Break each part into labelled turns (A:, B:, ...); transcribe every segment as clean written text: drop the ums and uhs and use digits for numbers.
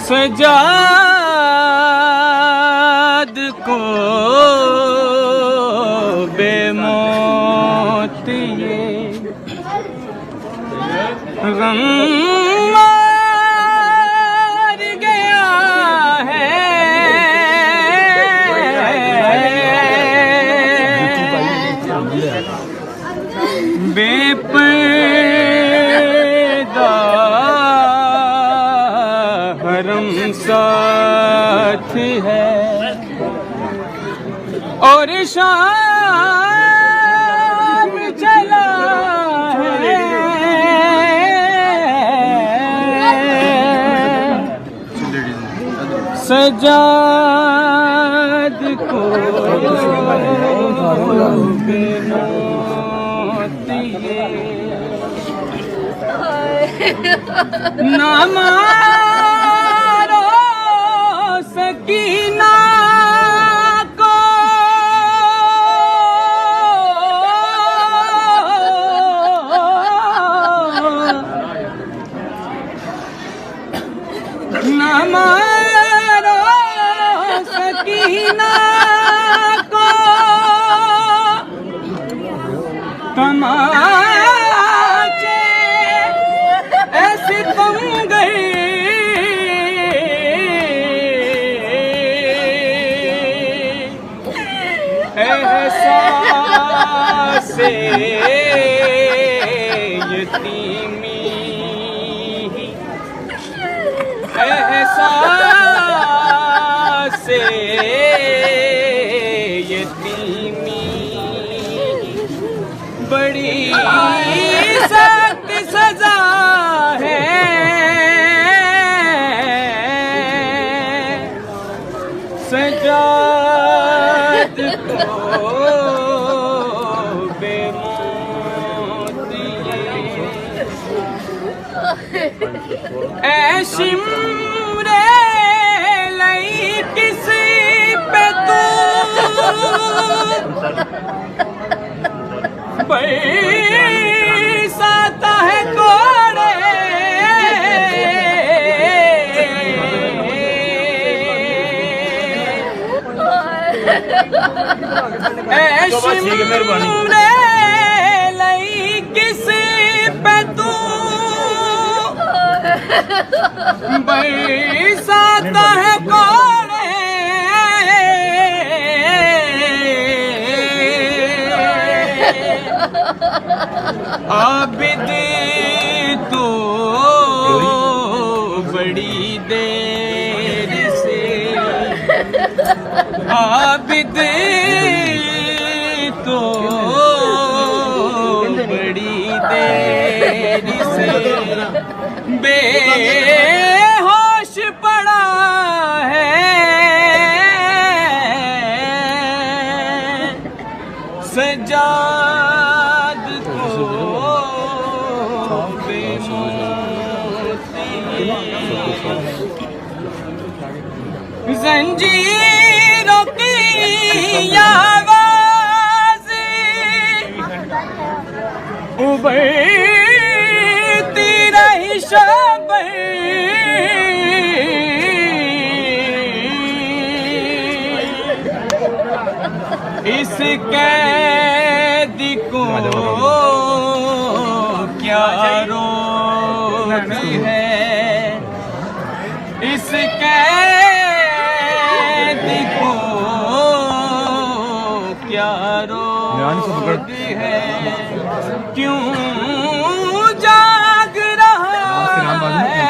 A: सजाद को बेमौत ये गम मार गया है। बेपर्दा हरम साथ है और शाम चला है। सजाद को बेमौत ये ना मारो सकीना को ना मारो सकीना को तमाचे ऐसे तुम गए एहसासे यतीमी एहसासे यतीमी बड़ी सख्त सजा है। सजाद को बेमौत ऐ शिमरे लई किसी पे तू बरसाता है कोड़े ऐ शिमरे लई किसी पे तू बरसाता है कोड़े आबिद तो बड़ी देर से आबिद तो बड़ी देर से बेहोश पड़ा है। सजाद को बेमौत जंजीरों की आवाज़ उभरती रही शब इस कैदी को क्या रोती है। इस कैदी को क्या रोती है। क्यों जाग रहा है।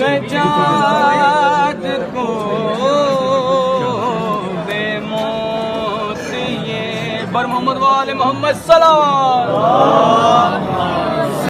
A: सजाद को बेमौत ये बर मोहम्मद वाले मोहम्मद सल्लल्लाहु